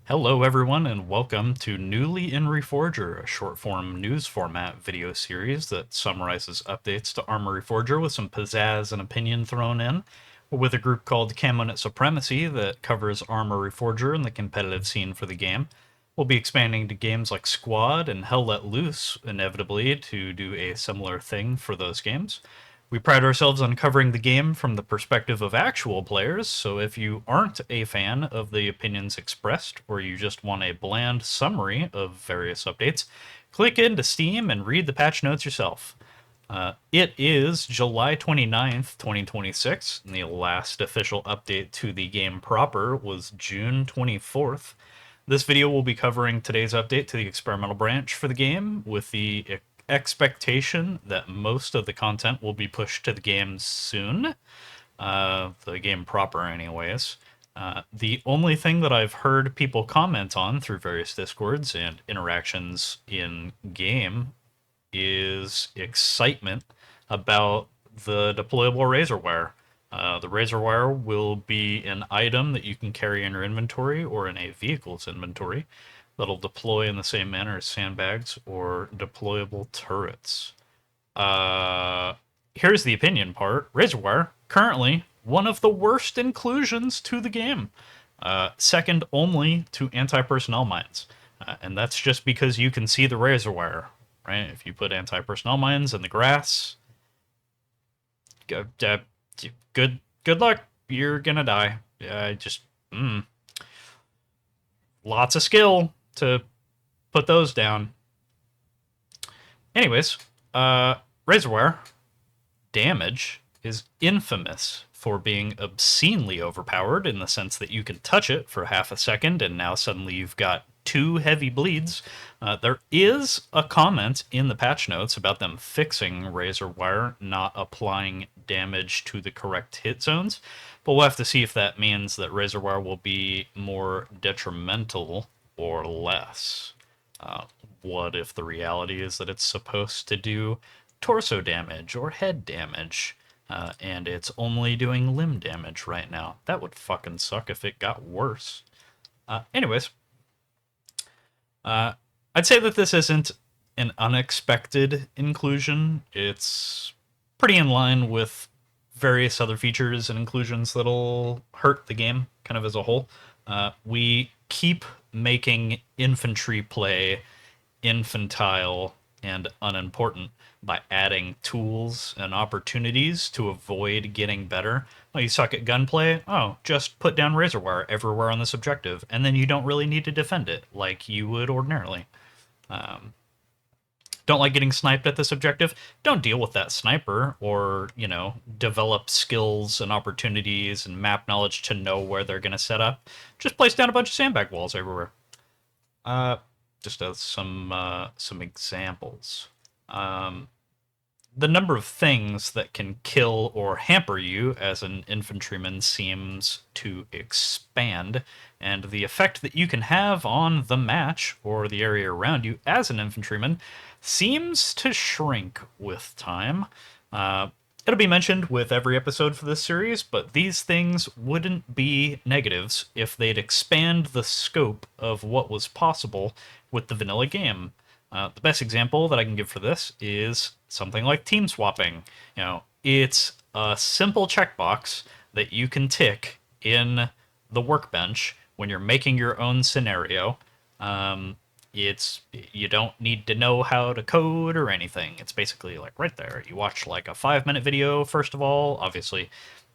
Hello, everyone, and welcome to Newly in Reforger, a short form news format video series that summarizes updates to Armor Reforger with some pizzazz and opinion thrown in. With a group called Camo Supremacy that covers Armor Reforger and the competitive scene for the game. We'll be expanding to games like Squad and Hell Let Loose, inevitably, to do a similar thing for those games. We pride ourselves on covering the game from the perspective of actual players, so if you aren't a fan of the opinions expressed, or you just want a bland summary of various updates, click into Steam and read the patch notes yourself. It is July 29th, 2026, and the last official update to the game proper was June 24th. This video will be covering today's update to the experimental branch for the game, with the expectation that most of the content will be pushed to the game soon. The game proper, anyways. The only thing that I've heard people comment on through various discords and interactions in game is excitement about the deployable razor wire. The razor wire will be an item that you can carry in your inventory or in a vehicle's inventory that'll deploy in the same manner as sandbags or deployable turrets. Here's the opinion part. Razor wire, currently one of the worst inclusions to the game. Second only to anti-personnel mines. And that's just because you can see the razor wire, right? If you put anti-personnel mines in the grass, good luck. You're gonna die. Just lots of skill to put those down. Anyways, razor wire damage is infamous for being obscenely overpowered in the sense that you can touch it for half a second and now suddenly you've got two heavy bleeds. There is a comment in the patch notes about them fixing razor wire not applying damage to the correct hit zones, but we'll have to see if that means that razor wire will be more detrimental or less. What if the reality is that it's supposed to do torso damage or head damage, and it's only doing limb damage right now? That would fucking suck if it got worse. Anyways, I'd say that this isn't an unexpected inclusion. It's pretty in line with various other features and inclusions that'll hurt the game kind of as a whole. We keep making infantry play infantile and unimportant by adding tools and opportunities to avoid getting better. Oh, you suck at gunplay? Oh, just put down razor wire everywhere on this objective, and then you don't really need to defend it like you would ordinarily. Don't like getting sniped at this objective? Don't deal with that sniper or, develop skills and opportunities and map knowledge to know where they're going to set up. Just place down a bunch of sandbag walls everywhere. Just as some examples. The number of things that can kill or hamper you as an infantryman seems to expand, and the effect that you can have on the match or the area around you as an infantryman seems to shrink with time. It'll be mentioned with every episode for this series, but these things wouldn't be negatives if they'd expand the scope of what was possible with the vanilla game. The best example that I can give for this is something like team swapping. It's a simple checkbox that you can tick in the workbench when you're making your own scenario. You don't need to know how to code or anything. It's basically like right there. You watch like a 5-minute video first of all. Obviously,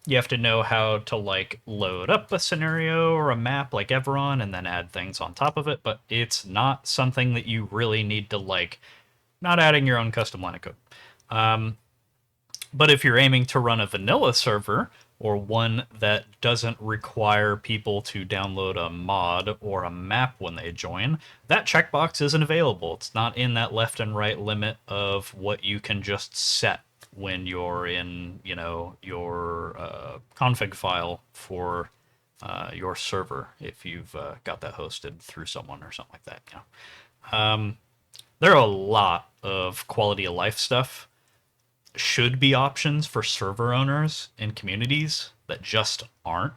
you have to know how to like load up a scenario or a map like Everon and then add things on top of it, but it's not something that you really need to like, not adding your own custom line of code. But if you're aiming to run a vanilla server or one that doesn't require people to download a mod or a map when they join, that checkbox isn't available. It's not in that left and right limit of what you can just set when you're in, your config file for your server, if you've got that hosted through someone or something like that. There are a lot of quality of life stuff should be options for server owners and communities that just aren't.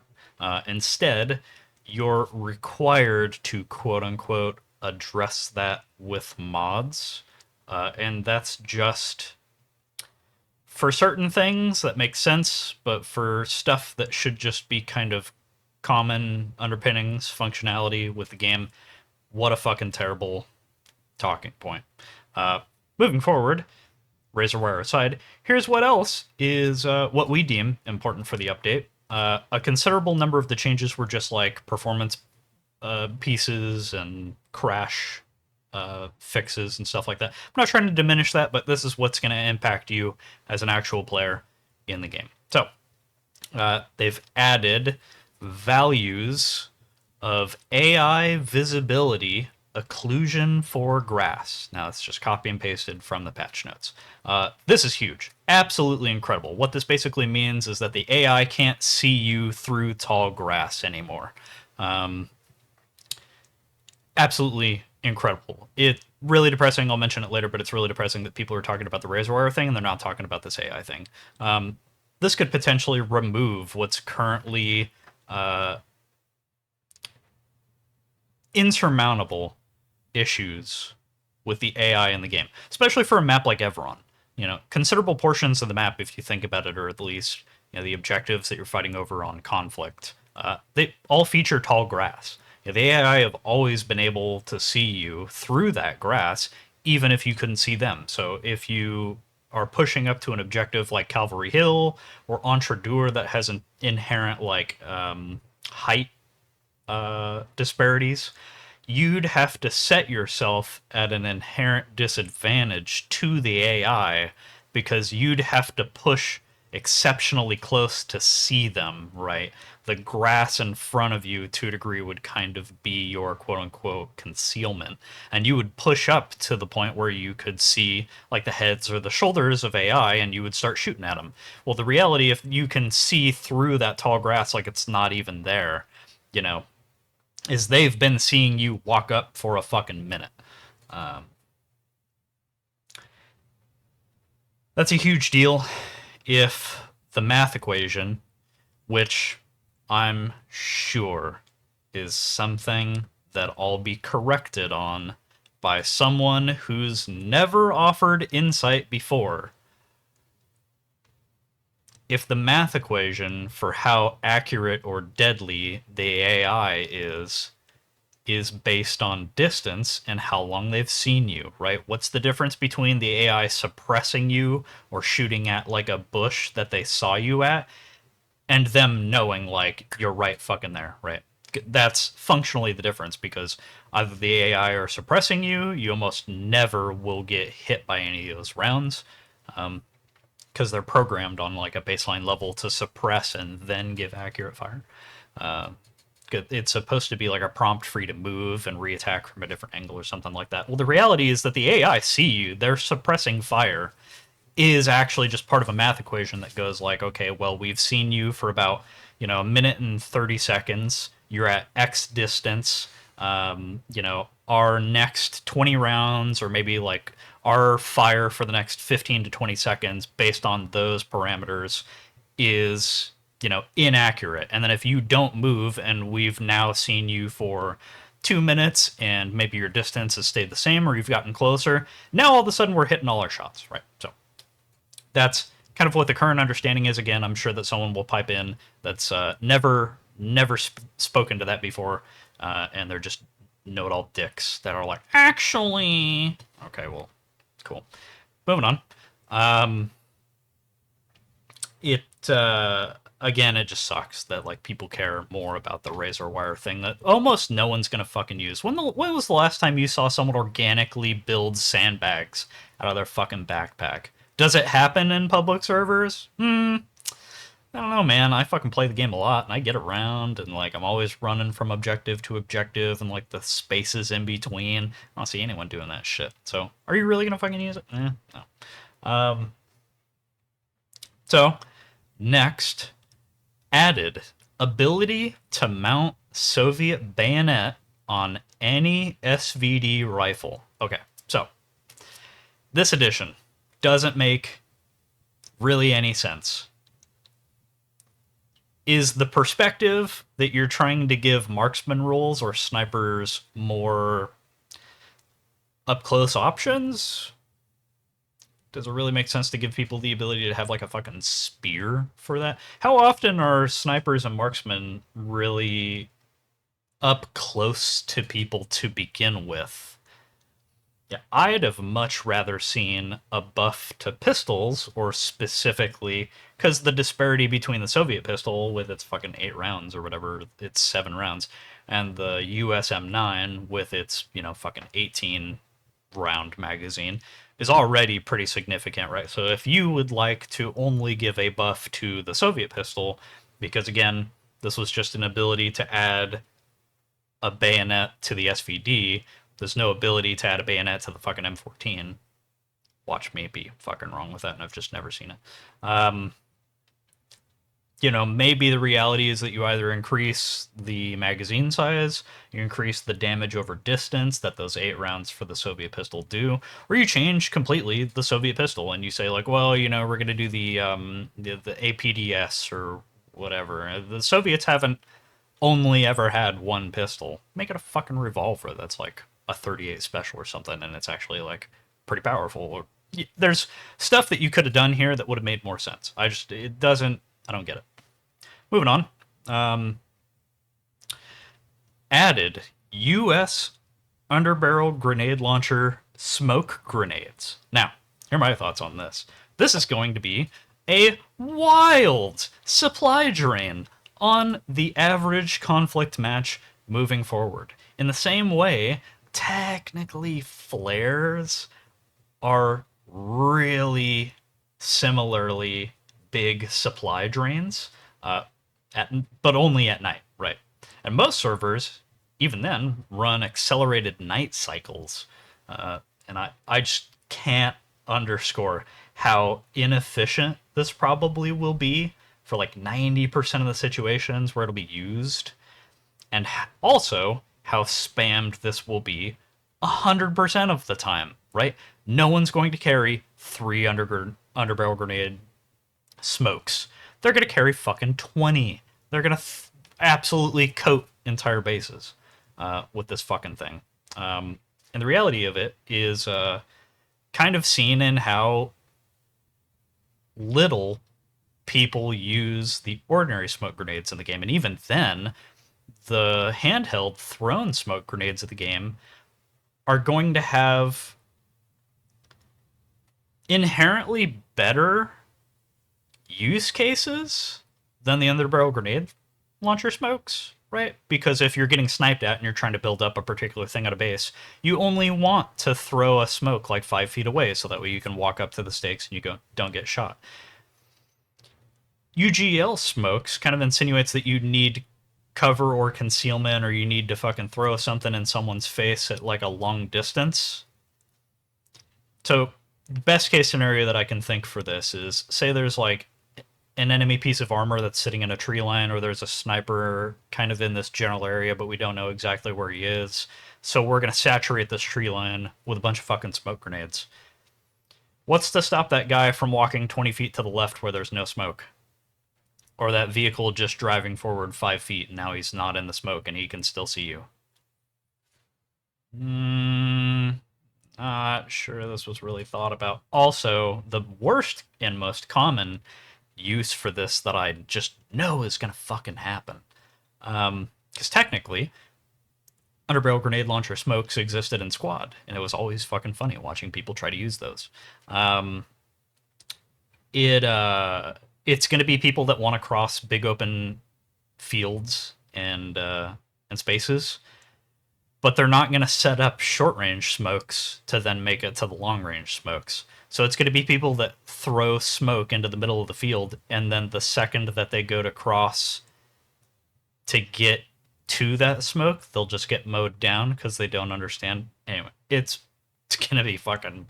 Instead, you're required to quote unquote address that with mods. And that's just for certain things that make sense, but for stuff that should just be kind of common underpinnings, functionality with the game, what a fucking terrible talking point. Uh, Moving forward, razor wire aside, here's what else is what we deem important for the update. A considerable number of the changes were just like performance pieces and crash fixes and stuff like that. I'm not trying to diminish that, but this is what's going to impact you as an actual player in the game. So they've added values of AI visibility occlusion for grass. Now it's just copy and pasted from the patch notes. This is huge. Absolutely incredible. What this basically means is that the AI can't see you through tall grass anymore. Absolutely incredible. It really depressing. I'll mention it later, but it's really depressing that people are talking about the razor wire thing and they're not talking about this AI thing. This could potentially remove what's currently insurmountable issues with the AI in the game, especially for a map like Everon. You know, considerable portions of the map, if you think about it, or at least the objectives that you're fighting over on conflict, they all feature tall grass. The AI have always been able to see you through that grass, even if you couldn't see them. So if you are pushing up to an objective like Calvary Hill or Entredure that has an inherent like height disparities, you'd have to set yourself at an inherent disadvantage to the AI because you'd have to push exceptionally close to see them, right? The grass in front of you to a degree would kind of be your quote unquote concealment. And you would push up to the point where you could see like the heads or the shoulders of AI and you would start shooting at them. Well, the reality, if you can see through that tall grass like it's not even there, is they've been seeing you walk up for a fucking minute. That's a huge deal if the math equation, which I'm sure is something that I'll be corrected on by someone who's never offered insight before. If the math equation for how accurate or deadly the AI is based on distance and how long they've seen you, right? What's the difference between the AI suppressing you or shooting at like a bush that they saw you at and them knowing like you're right fucking there, right? That's functionally the difference because either the AI are suppressing you, you almost never will get hit by any of those rounds. Because they're programmed on like a baseline level to suppress and then give accurate fire. It's supposed to be like a prompt for you to move and reattack from a different angle or something like that. Well, the reality is that the AI see you. They're suppressing fire is actually just part of a math equation that goes like, okay, well, we've seen you for about, a minute and 30 seconds. You're at X distance. Our next 20 rounds or maybe like our fire for the next 15 to 20 seconds based on those parameters is inaccurate. And then if you don't move and we've now seen you for 2 minutes and maybe your distance has stayed the same or you've gotten closer, now all of a sudden we're hitting all our shots, right? So that's kind of what the current understanding is. Again, I'm sure that someone will pipe in that's never spoken to that before, and they're just know-it-all dicks that are like, actually, okay, well, cool. Moving on. Again, it just sucks that like people care more about the razor wire thing that almost no one's gonna fucking use. When was the last time you saw someone organically build sandbags out of their fucking backpack? Does it happen in public servers? I don't know, man. I fucking play the game a lot, and I get around, and like I'm always running from objective to objective, and like the spaces in between. I don't see anyone doing that shit. So, are you really gonna fucking use it? No. So, next, added ability to mount Soviet bayonet on any SVD rifle. Okay, so this addition doesn't make really any sense. is the perspective that you're trying to give marksman roles or snipers more up close options? Does it really make sense to give people the ability to have like a fucking spear for that? How often are snipers and marksmen really up close to people to begin with? Yeah, I'd have much rather seen a buff to pistols, or specifically, because the disparity between the Soviet pistol with its fucking 8 rounds or whatever, it's 7 rounds, and the US M9 with its, fucking 18 round magazine is already pretty significant, right? So if you would like to only give a buff to the Soviet pistol, because again, this was just an ability to add a bayonet to the SVD, there's no ability to add a bayonet to the fucking M14. Watch me be fucking wrong with that, and I've just never seen it. Maybe the reality is that you either increase the magazine size, you increase the damage over distance that those 8 rounds for the Soviet pistol do, or you change completely the Soviet pistol and you say like, well, we're gonna do the APDS or whatever. The Soviets haven't only ever had one pistol. Make it a fucking revolver that's like a 38 special or something, and it's actually like pretty powerful. There's stuff that you could have done here that would have made more sense. It doesn't. I don't get it. Moving on. Added U.S. underbarrel grenade launcher smoke grenades. Now, here are my thoughts on this. This is going to be a wild supply drain on the average conflict match moving forward. In the same way, technically flares are really similarly big supply drains, but only at night, right? And most servers, even then, run accelerated night cycles. And I just can't underscore how inefficient this probably will be for like 90% of the situations where it'll be used, and also how spammed this will be 100% of the time, right? No one's going to carry 3 underbarrel grenade smokes. They're going to carry fucking 20. They're going to absolutely coat entire bases with this fucking thing. And the reality of it is kind of seen in how little people use the ordinary smoke grenades in the game. And even then, the handheld thrown smoke grenades of the game are going to have inherently better use cases than the underbarrel grenade launcher smokes, right? Because if you're getting sniped at and you're trying to build up a particular thing at a base, you only want to throw a smoke like 5 feet away so that way you can walk up to the stakes and don't get shot. UGL smokes kind of insinuates that you need cover or concealment, or you need to fucking throw something in someone's face at like a long distance. So the best case scenario that I can think for this is, say there's like an enemy piece of armor that's sitting in a tree line, or there's a sniper kind of in this general area, but we don't know exactly where he is. So we're going to saturate this tree line with a bunch of fucking smoke grenades. What's to stop that guy from walking 20 feet to the left where there's no smoke? Or that vehicle just driving forward 5 feet and now he's not in the smoke and he can still see you? Not sure this was really thought about. Also, the worst and most common use for this that I just know is going to fucking happen. Because technically, underbarrel grenade launcher smokes existed in Squad, and it was always fucking funny watching people try to use those. It's going to be people that want to cross big open fields and spaces, but they're not going to set up short range smokes to then make it to the long range smokes. So it's going to be people that throw smoke into the middle of the field, and then the second that they go to cross to get to that smoke, they'll just get mowed down because they don't understand. Anyway, it's going to be fucking...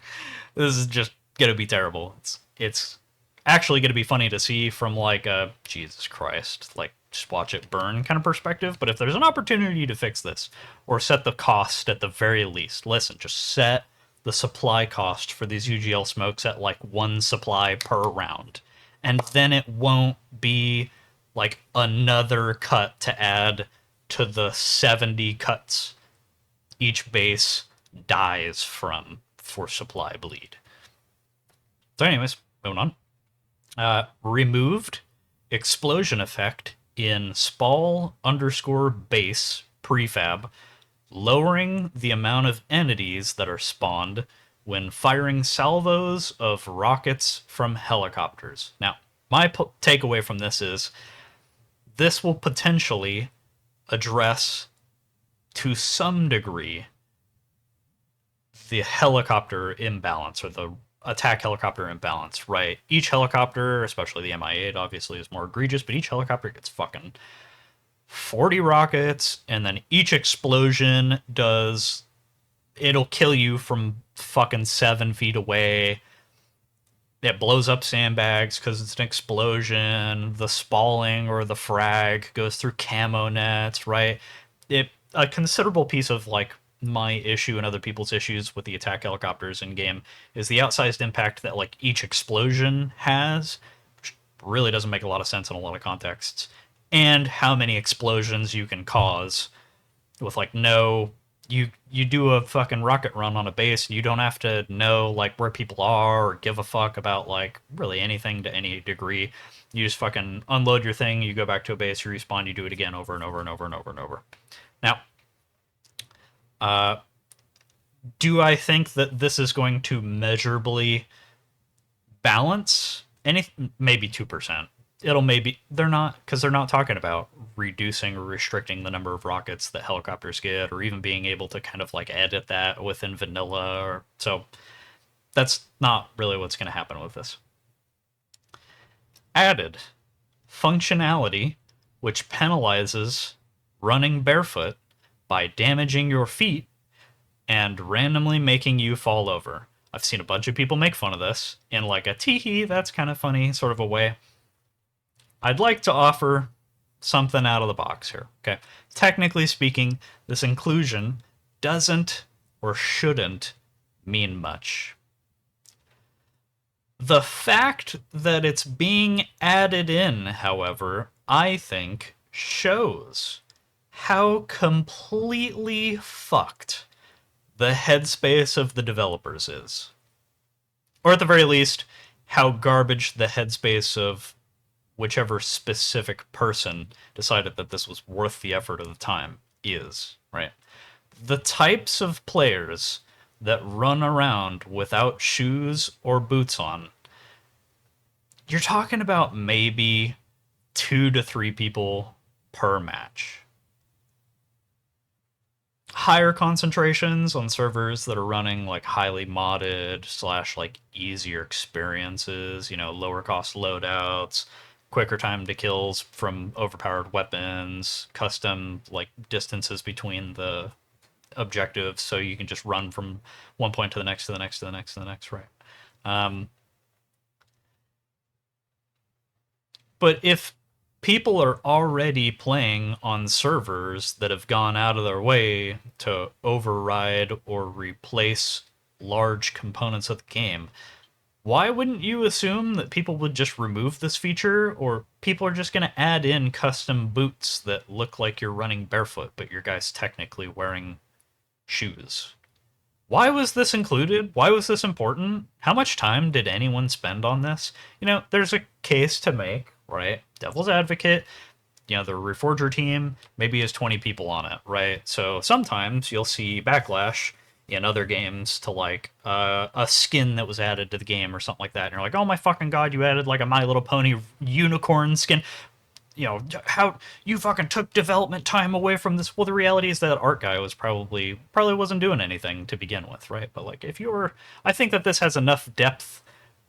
This is just going to be terrible. It's actually going to be funny to see from like a Jesus Christ, like just watch it burn kind of perspective. But if there's an opportunity to fix this, or set the cost at the very least, listen, just set the supply cost for these UGL smokes at like 1 supply per round, and then it won't be like another cut to add to the 70 cuts each base dies from for supply bleed. So, anyways, moving on. Removed explosion effect in spall underscore base prefab, lowering the amount of entities that are spawned when firing salvos of rockets from helicopters. Now, my takeaway from this is this will potentially address to some degree the helicopter imbalance or the attack helicopter imbalance, right? Each helicopter, especially the Mi-8, obviously is more egregious, but each helicopter gets fucking 40 rockets, and then each explosion it'll kill you from fucking 7 feet away. It blows up sandbags because it's an explosion. The spalling or the frag goes through camo nets, right? A considerable piece of like my issue and other people's issues with the attack helicopters in game is the outsized impact that like each explosion has, which really doesn't make a lot of sense in a lot of contexts, and how many explosions you can cause with like no you do a fucking rocket run on a base, you don't have to know like where people are or give a fuck about like really anything to any degree. You just fucking unload your thing, you go back to a base, you respawn, you do it again over and over and over and over and over. Now, do I think that this is going to measurably balance maybe 2%? It'll maybe they're not, because they're not talking about reducing or restricting the number of rockets that helicopters get, or even being able to kind of like edit that within vanilla, or so that's not really what's going to happen with this. Added functionality which penalizes running barefoot by damaging your feet and randomly making you fall over. I've seen a bunch of people make fun of this in like a teehee, that's kind of funny sort of a way. I'd like to offer something out of the box here, okay? Technically speaking, this inclusion doesn't or shouldn't mean much. The fact that it's being added in, however, I think shows how completely fucked the headspace of the developers is. Or at the very least, how garbage the headspace of whichever specific person decided that this was worth the effort of the time is, right? The types of players that run around without shoes or boots on, you're talking about maybe 2 to 3 people per match. Higher concentrations on servers that are running like highly modded / like easier experiences, lower cost loadouts, quicker time to kills from overpowered weapons, custom like distances between the objectives so you can just run from one point to the next to the next to the next to the next, right? But if people are already playing on servers that have gone out of their way to override or replace large components of the game, why wouldn't you assume that people would just remove this feature, or people are just going to add in custom boots that look like you're running barefoot, but your guy's technically wearing shoes? Why was this included? Why was this important? How much time did anyone spend on this? There's a case to make, right? Devil's advocate, the Reforger team maybe has 20 people on it, right? So sometimes you'll see backlash in other games to like a skin that was added to the game or something like that, and you're like, oh my fucking god, you added like a My Little Pony unicorn skin. How you fucking took development time away from this. Well, the reality is that art guy was probably wasn't doing anything to begin with, right? But like, I think that this has enough depth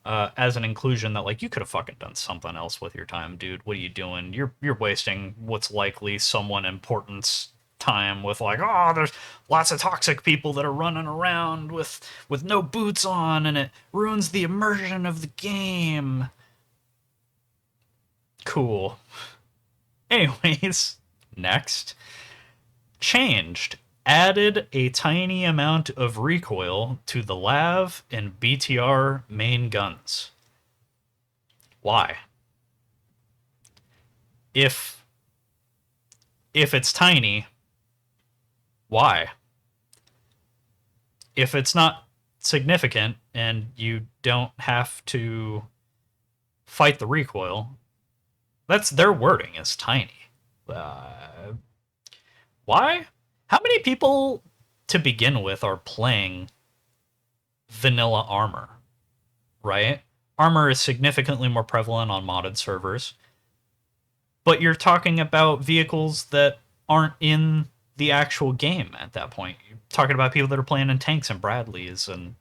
as an inclusion that like you could have fucking done something else with your time, dude. What are you doing? You're wasting what's likely someone important's time with like, oh, there's lots of toxic people that are running around with no boots on, and it ruins the immersion of the game. Cool. Anyways, next. Changed. Added a tiny amount of recoil to the LAV and BTR main guns. Why? If it's tiny, why? If it's not significant and you don't have to fight the recoil, that's their wording is tiny. Uh, why? How many people to begin with are playing vanilla armor, right? Armor is significantly more prevalent on modded servers, but you're talking about vehicles that aren't in the actual game at that point. You're talking about people that are playing in tanks and Bradleys and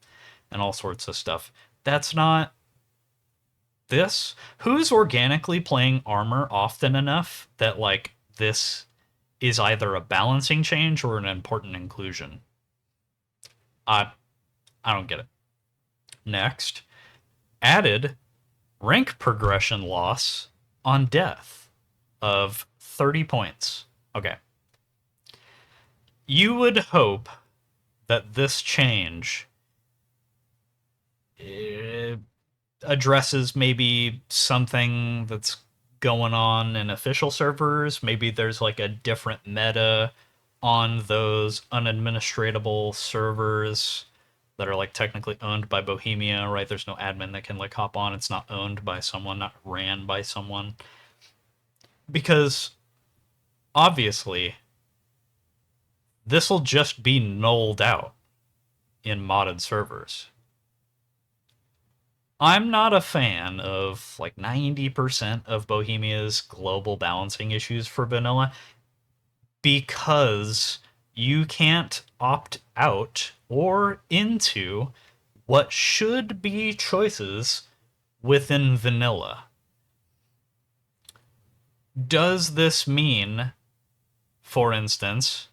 all sorts of stuff. That's not this. Who's organically playing armor often enough that like this is either a balancing change or an important inclusion? I I don't get it. Next, added rank progression loss on death of 30 points. Okay. You would hope that this change addresses maybe something that's going on in official servers. Maybe there's like a different meta on those unadministratable servers that are like technically owned by Bohemia, right? There's no admin that can like hop on. It's not owned by someone, not ran by someone. Because obviously, this will just be nulled out in modded servers. I'm not a fan of like 90% of Bohemia's global balancing issues for vanilla because you can't opt out or into what should be choices within vanilla. Does this mean, for instance,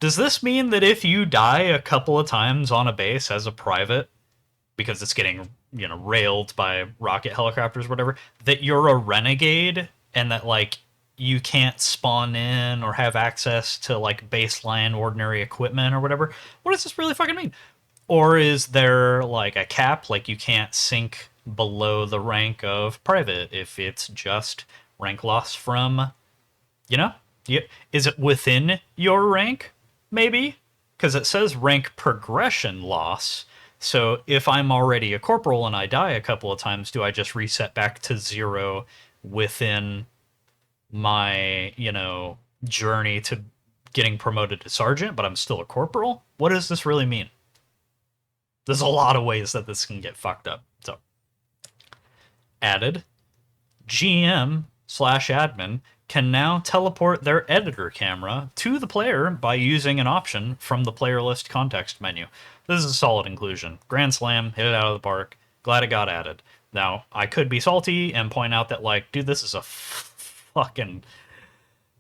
does this mean that if you die a couple of times on a base as a private, because it's getting, railed by rocket helicopters or whatever, that you're a renegade and that like you can't spawn in or have access to like baseline ordinary equipment or whatever? What does this really fucking mean? Or is there like a cap, like you can't sink below the rank of private if it's just rank loss from, you know? Is it within your rank? Maybe? Because it says rank progression loss. So if I'm already a corporal and I die a couple of times, do I just reset back to 0 within my, journey to getting promoted to sergeant, but I'm still a corporal? What does this really mean? There's a lot of ways that this can get fucked up. So, added, GM/admin can now teleport their editor camera to the player by using an option from the player list context menu. This is a solid inclusion. Grand slam, hit it out of the park. Glad it got added. Now, I could be salty and point out that, like, dude, this is a fucking...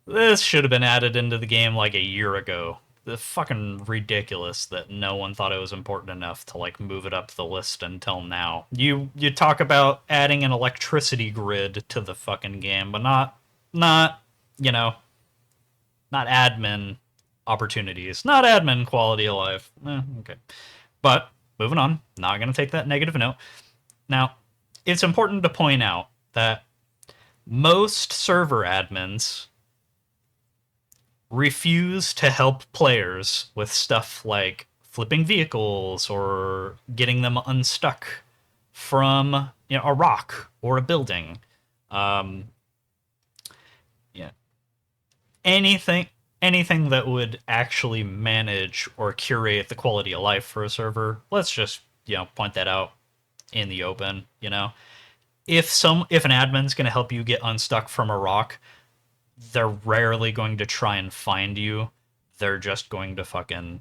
This should have been added into the game like a year ago. The fucking ridiculous that no one thought it was important enough to like move it up the list until now. You talk about adding an electricity grid to the fucking game, but not not admin opportunities, not admin quality of life. Okay. But moving on, not gonna take that negative note. Now, it's important to point out that most server admins refuse to help players with stuff like flipping vehicles or getting them unstuck from a rock or a building. Yeah, anything that would actually manage or curate the quality of life for a server. Let's just point that out in the open. If an admin's going to help you get unstuck from a rock, they're rarely going to try and find you. They're just going to fucking,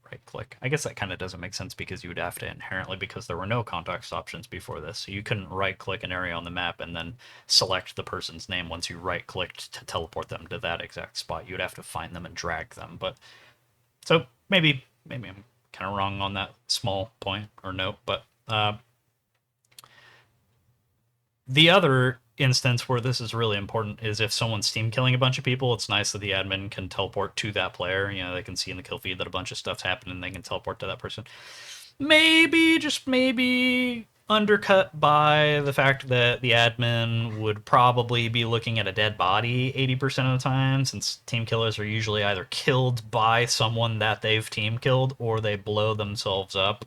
right click. I guess that kind of doesn't make sense because you would have to inherently, because there were no context options before this. So you couldn't right click an area on the map and then select the person's name once you right clicked to teleport them to that exact spot. You'd have to find them and drag them. But so maybe I'm kind of wrong on that small point or note, but the other instance where this is really important is if someone's steam killing a bunch of people, it's nice that the admin can teleport to that player. They can see in the kill feed that a bunch of stuff's happening and they can teleport to that person. Maybe, just maybe, undercut by the fact that the admin would probably be looking at a dead body 80% of the time, since team killers are usually either killed by someone that they've team killed or they blow themselves up.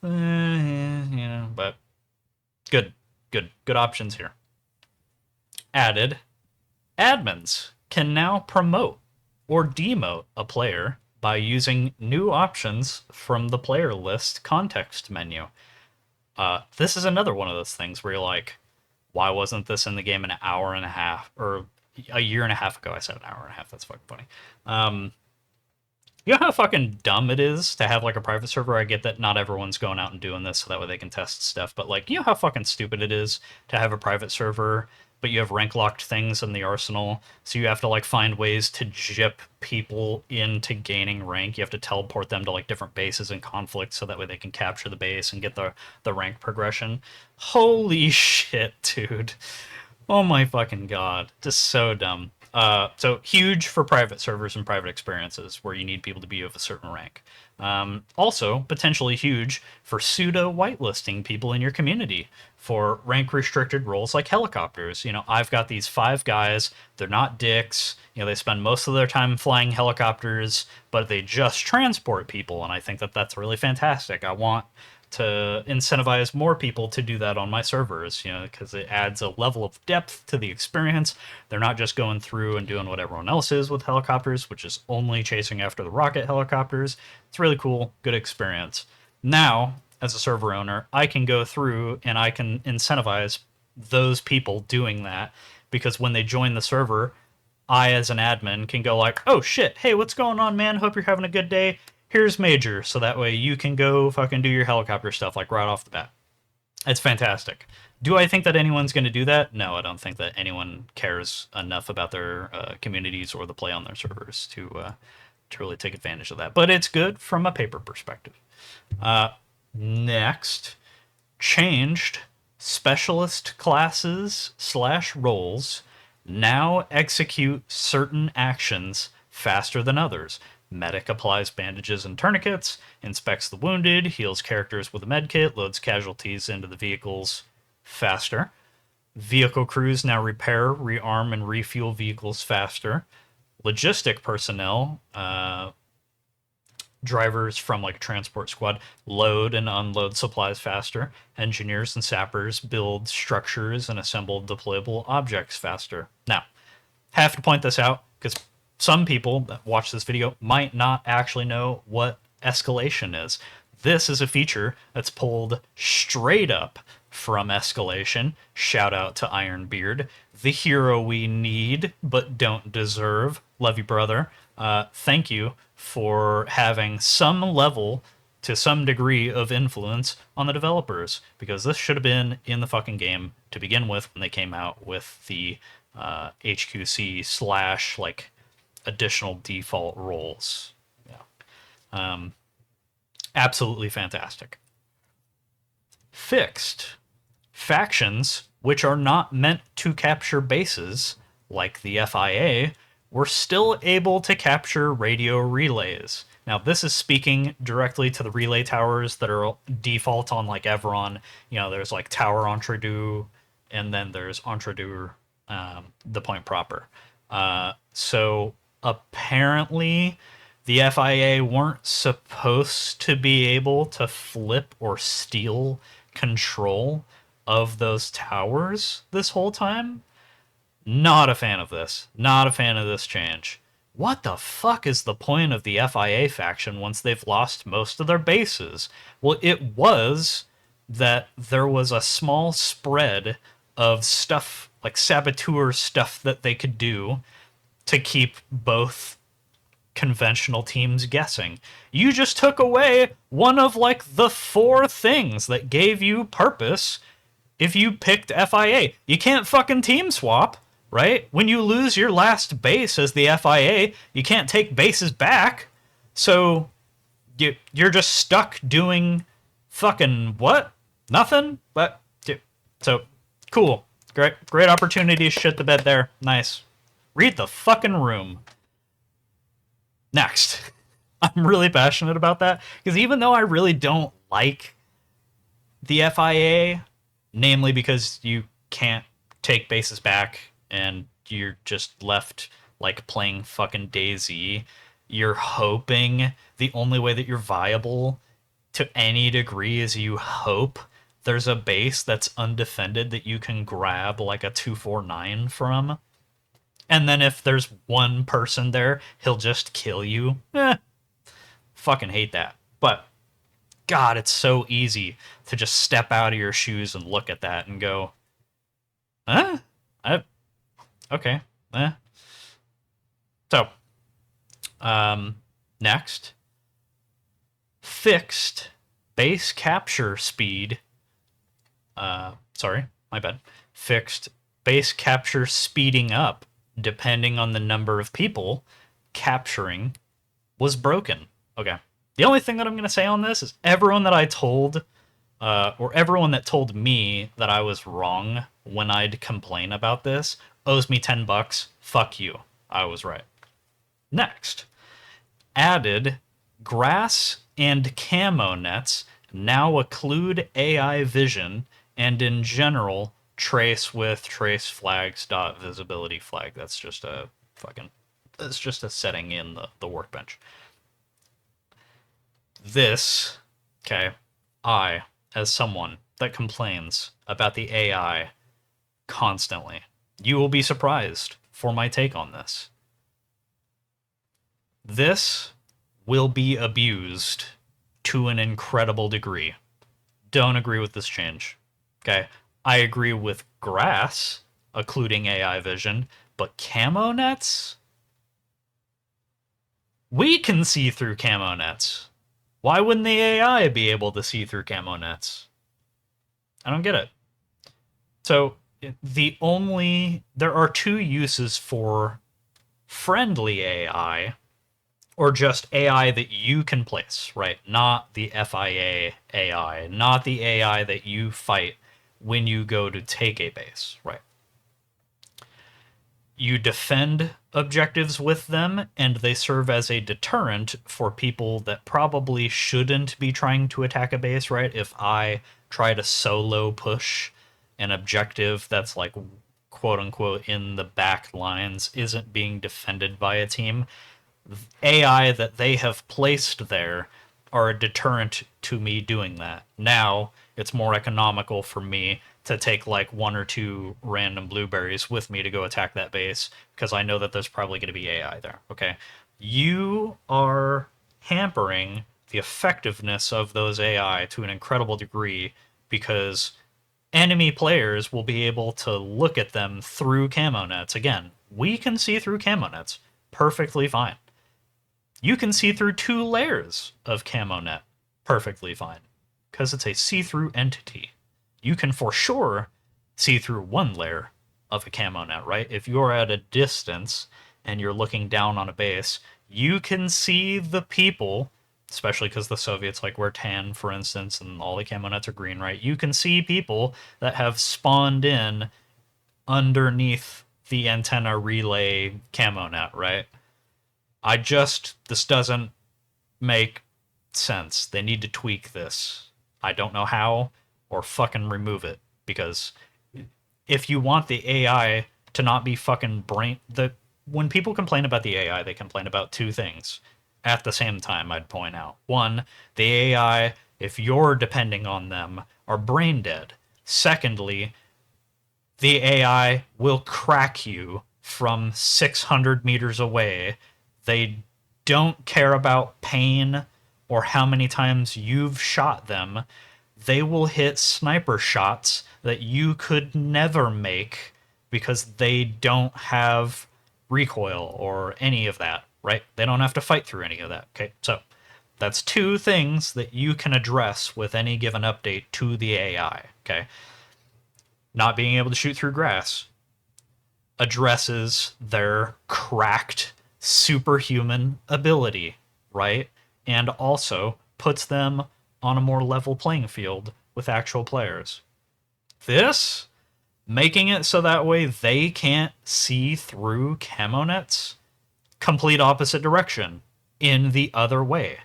But good options here. Added, admins can now promote or demote a player by using new options from the player list context menu. This is another one of those things where you're like, why wasn't this in the game an hour and a half or a year and a half ago? I said an hour and a half. That's fucking funny. You know how fucking dumb it is to have like a private server? I get that not everyone's going out and doing this so that way they can test stuff, but like, you know how fucking stupid it is to have a private server, but you have rank locked things in the arsenal, so you have to like find ways to jip people into gaining rank. You have to teleport them to like different bases in conflict so that way they can capture the base and get the rank progression. Holy shit, dude. Oh my fucking god. Just so dumb. So huge for private servers and private experiences where you need people to be of a certain rank. Also, potentially huge for pseudo whitelisting people in your community for rank restricted roles like helicopters. You know, I've got these 5 guys. They're not dicks. You know, they spend most of their time flying helicopters, but they just transport people, and I think that that's really fantastic. I want to incentivize more people to do that on my servers, you know, because it adds a level of depth to the experience. They're not just going through and doing what everyone else is with helicopters, which is only chasing after the rocket helicopters. It's really cool, good experience. Now, as a server owner, I can go through and I can incentivize those people doing that, because when they join the server, I, as an admin, can go like, oh shit, hey, what's going on, man? Hope you're having a good day. Here's Major, so that way you can go fucking do your helicopter stuff, like, right off the bat. It's fantastic. Do I think that anyone's going to do that? No, I don't think that anyone cares enough about their communities or the play on their servers to really take advantage of that. But it's good from a paper perspective. Next, changed specialist classes / roles now execute certain actions faster than others. Medic applies bandages and tourniquets, inspects the wounded, heals characters with a medkit, loads casualties into the vehicles faster. Vehicle crews now repair, rearm, and refuel vehicles faster. Logistic personnel, drivers from like a transport squad, load and unload supplies faster. Engineers and sappers build structures and assemble deployable objects faster. Now, have to point this out because some people that watch this video might not actually know what escalation is. This is a feature that's pulled straight up from Escalation. Shout out to Ironbeard, the hero we need but don't deserve. Love you, brother. Thank you for having some level to some degree of influence on the developers, because this should have been in the fucking game to begin with when they came out with the HQC / like additional default roles. Yeah. Absolutely fantastic. Fixed. Factions which are not meant to capture bases, like the FIA, were still able to capture radio relays. Now, this is speaking directly to the relay towers that are default on like Evron. You know, there's like Tower Entre Deux, and then there's Entre Deux, the point proper. So apparently the FIA weren't supposed to be able to flip or steal control of those towers this whole time. Not a fan of this. Not a fan of this change. What the fuck is the point of the FIA faction once they've lost most of their bases? Well, it was that there was a small spread of stuff, like saboteur stuff that they could do to keep both conventional teams guessing. You just took away one of like the 4 things that gave you purpose if you picked FIA. You can't fucking team swap, right? When you lose your last base as the FIA, you can't take bases back. So you're just stuck doing fucking what? Nothing? But so cool. Great opportunity to shit the bed there. Nice. Read the fucking room. Next. I'm really passionate about that, because even though I really don't like The FIA, namely because you can't take bases back and you're just left like playing fucking Daisy. You're hoping the only way that you're viable to any degree is you hope there's a base that's undefended that you can grab like a 249 from. And then if there's one person there, he'll just kill you. Fucking hate that. But God, it's so easy to just step out of your shoes and look at that and go, huh? Okay. Eh. So, next, fixed base capture speed. Sorry, my bad. Fixed base capture speeding up depending on the number of people capturing was broken. Okay. The only thing that I'm going to say on this is everyone that I told, or everyone that told me that I was wrong when I'd complain about this, owes me $10. Fuck you. I was right. Next, added grass and camo nets now occlude AI vision and in general trace with trace flags dot visibility flag. That's just a setting in the workbench. This, okay, I, as someone that complains about the AI constantly, you will be surprised for my take on this. This will be abused to an incredible degree. Don't agree with this change. Okay, I agree with grass occluding AI vision, but camo nets? We can see through camo nets. Why wouldn't the AI be able to see through camo nets? I don't get it. So there are two uses for friendly AI, or just AI that you can place, right? Not the FIA AI, not the AI that you fight when you go to take a base, right? You defend objectives with them, and they serve as a deterrent for people that probably shouldn't be trying to attack a base, right? If I try to solo push an objective that's like quote unquote in the back lines, isn't being defended by a team, AI that they have placed there are a deterrent to me doing that. Now it's more economical for me to take like one or two random blueberries with me to go attack that base because I know that there's probably going to be AI there. Okay. You are hampering the effectiveness of those AI to an incredible degree because enemy players will be able to look at them through camo nets. Again, we can see through camo nets perfectly fine. You can see through 2 layers of camo net perfectly fine because it's a see-through entity. You can for sure see through 1 layer of a camo net, right? If you're at a distance and you're looking down on a base, you can see the people, especially because the Soviets like wear tan, for instance, and all the camo nets are green, right? You can see people that have spawned in underneath the antenna relay camo net, right? This doesn't make sense. They need to tweak this. I don't know how, or fucking remove it. Because if you want the AI to not be fucking when people complain about the AI, they complain about 2 things at the same time, I'd point out. 1, the AI, if you're depending on them, are brain dead. Secondly, the AI will crack you from 600 meters away. They don't care about pain or how many times you've shot them. They will hit sniper shots that you could never make because they don't have recoil or any of that, right? They don't have to fight through any of that. Okay, so that's 2 things that you can address with any given update to the AI. Okay, not being able to shoot through grass addresses their cracked superhuman ability, right? And also puts them on a more level playing field with actual players. This, making it so that way they can't see through camo nets, complete opposite direction in the other way.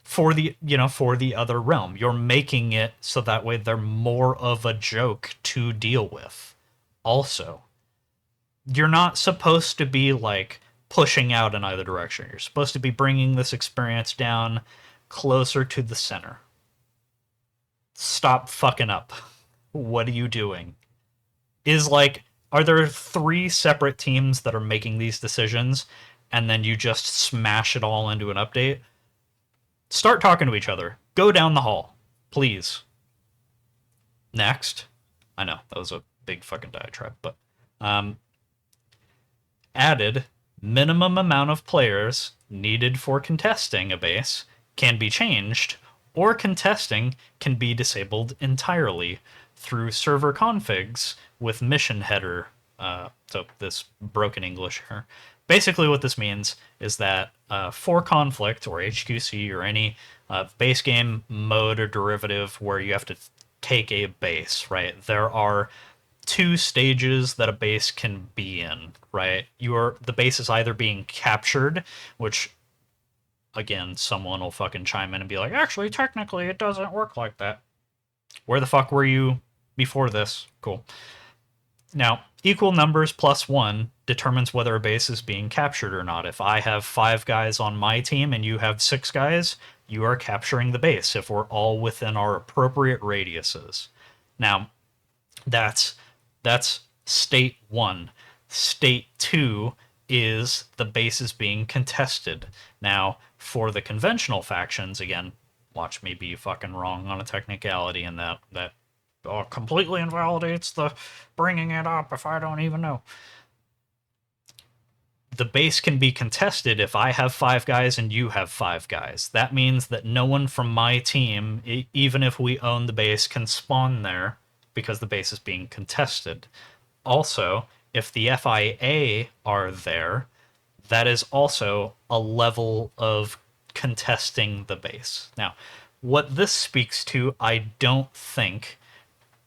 for the other realm. You're making it so that way they're more of a joke to deal with. Also, you're not supposed to be like pushing out in either direction. You're supposed to be bringing this experience down closer to the center. Stop fucking up. What are you doing? Is like, are there three separate teams that are making these decisions and then you just smash it all into an update? Start talking to each other. Go down the hall, please. Next. I know, that was a big fucking diatribe, but um, added minimum amount of players needed for contesting a base can be changed, or contesting can be disabled entirely through server configs with mission header. So this broken English here. Basically, what this means is that for conflict or HQC or any base game mode or derivative where you have to take a base, right? There are two stages that a base can be in, right? The base is either being captured, which again, someone will fucking chime in and be like, actually, technically, it doesn't work like that. Where the fuck were you before this? Cool. Now, equal numbers plus one determines whether a base is being captured or not. If I have 5 guys on my team and you have 6 guys, you are capturing the base if we're all within our appropriate radiuses. Now, that's state 1. State 2 is the base is being contested. Now, for the conventional factions, again, watch me be fucking wrong on a technicality, and that completely invalidates the bringing it up if I don't even know. The base can be contested if I have 5 guys and you have 5 guys. That means that no one from my team, even if we own the base, can spawn there because the base is being contested. Also, if the FIA are there, that is also a level of contesting the base. Now, what this speaks to, I don't think,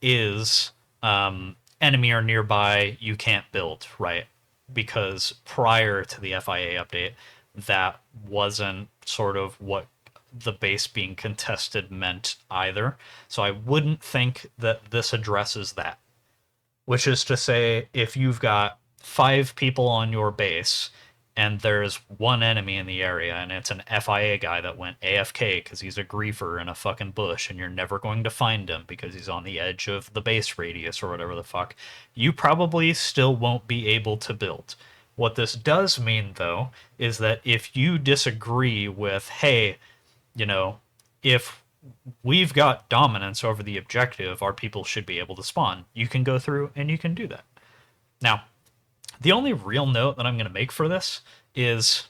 is enemy or nearby, you can't build, right? Because prior to the FIA update, that wasn't sort of what the base being contested meant either. So I wouldn't think that this addresses that. Which is to say, if you've got 5 people on your base and there's one enemy in the area and it's an FIA guy that went AFK because he's a griefer in a fucking bush and you're never going to find him because he's on the edge of the base radius or whatever the fuck, you probably still won't be able to build. What this does mean, though, is that if you disagree with, hey, if we've got dominance over the objective, our people should be able to spawn, you can go through and you can do that. Now, the only real note that I'm going to make for this is,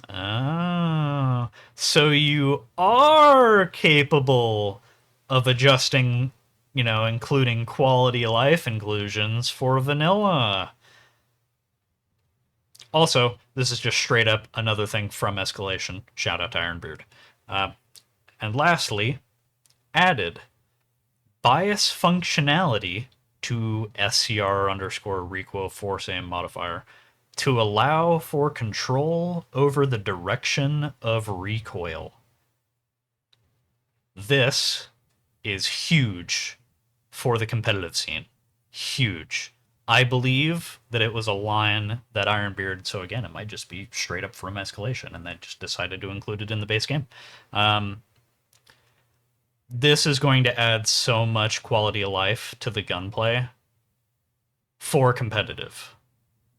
so you are capable of adjusting, including quality of life inclusions for vanilla. Also, this is just straight up another thing from Escalation. Shout out to Ironbeard. And lastly, added bias functionality to SCR_requo force aim modifier to allow for control over the direction of recoil. This is huge for the competitive scene. Huge. I believe that it was a line that Ironbeard, so again, it might just be straight up from Escalation, and they just decided to include it in the base game. This is going to add so much quality of life to the gunplay for competitive.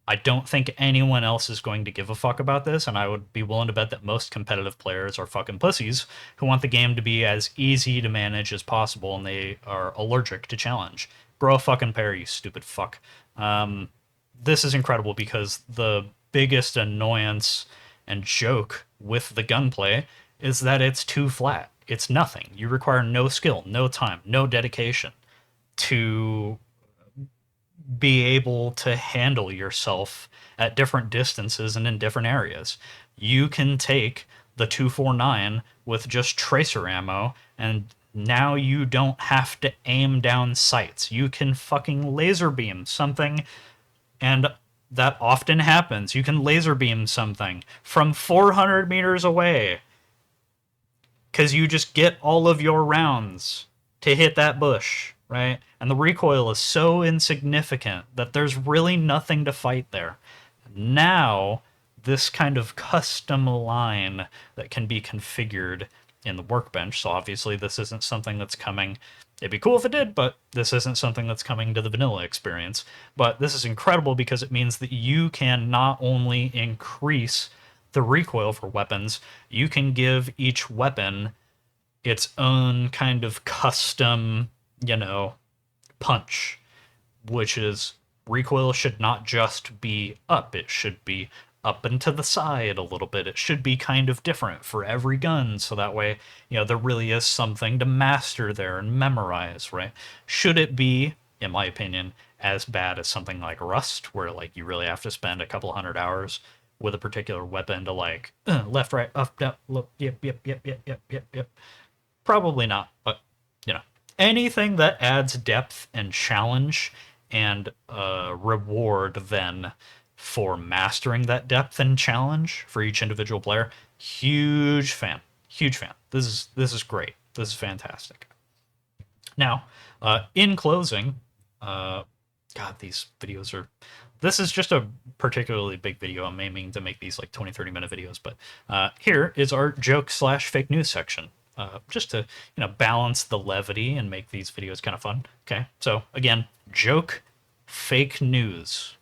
I don't think anyone else is going to give a fuck about this, and I would be willing to bet that most competitive players are fucking pussies who want the game to be as easy to manage as possible, and they are allergic to challenge. Grow a fucking pair, you stupid fuck. This is incredible because the biggest annoyance and joke with the gunplay is that it's too flat. It's nothing. You require no skill, no time, no dedication to be able to handle yourself at different distances and in different areas. You can take the 249 with just tracer ammo, and now you don't have to aim down sights. You can fucking laser beam something, and that often happens. You can laser beam something from 400 meters away. because you just get all of your rounds to hit that bush, right? And the recoil is so insignificant that there's really nothing to fight there. Now, this kind of custom line that can be configured in the workbench. So obviously this isn't something that's coming. It'd be cool if it did, but this isn't something that's coming to the vanilla experience. But this is incredible because it means that you can not only increase the recoil for weapons, you can give each weapon its own kind of custom, punch, which is recoil should not just be up, it should be up and to the side a little bit. It should be kind of different for every gun, so that way, there really is something to master there and memorize, right? Should it be, in my opinion, as bad as something like Rust, where like you really have to spend a couple hundred hours with a particular weapon to like left, right, up, down, look, yep, yep, yep, yep, yep, yep, yep. Probably not, but anything that adds depth and challenge and reward then for mastering that depth and challenge for each individual player. Huge fan. Huge fan. This is great. This is fantastic. Now, in closing, God, these videos are. This is just a particularly big video. I'm aiming to make these like 20, 30-minute videos, but here is our joke/fake news section. Just to balance the levity and make these videos kind of fun. Okay, so again, joke, fake news.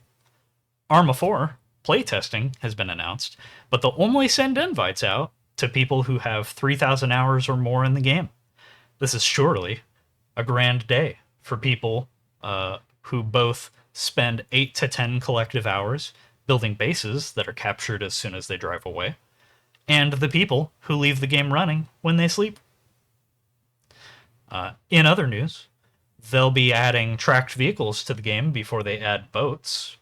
Arma 4 playtesting has been announced, but they'll only send invites out to people who have 3,000 hours or more in the game. This is surely a grand day for people who both spend 8 to 10 collective hours building bases that are captured as soon as they drive away, and the people who leave the game running when they sleep. In other news, they'll be adding tracked vehicles to the game before they add boats,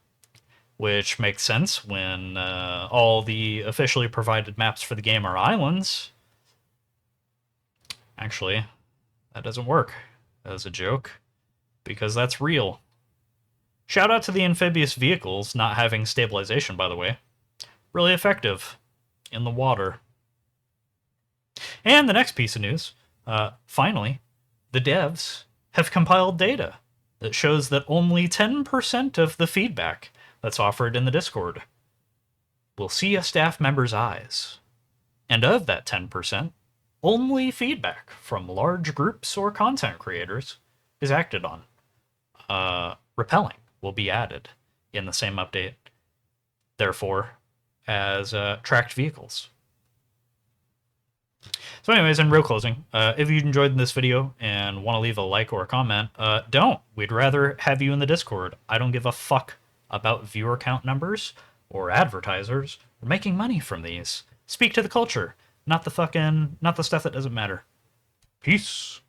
which makes sense when all the officially provided maps for the game are islands. Actually, that doesn't work as a joke, because that's real. Shout out to the amphibious vehicles not having stabilization, by the way. Really effective in the water. And the next piece of news, finally, the devs have compiled data that shows that only 10% of the feedback that's offered in the Discord will see a staff member's eyes. And of that 10%, only feedback from large groups or content creators is acted on. Repelling will be added in the same update, therefore, as tracked vehicles. So anyways, in real closing, if you enjoyed this video and want to leave a like or a comment, don't. We'd rather have you in the Discord. I don't give a fuck about viewer count numbers or advertisers. We're making money from these. Speak to the culture, not the stuff that doesn't matter. Peace.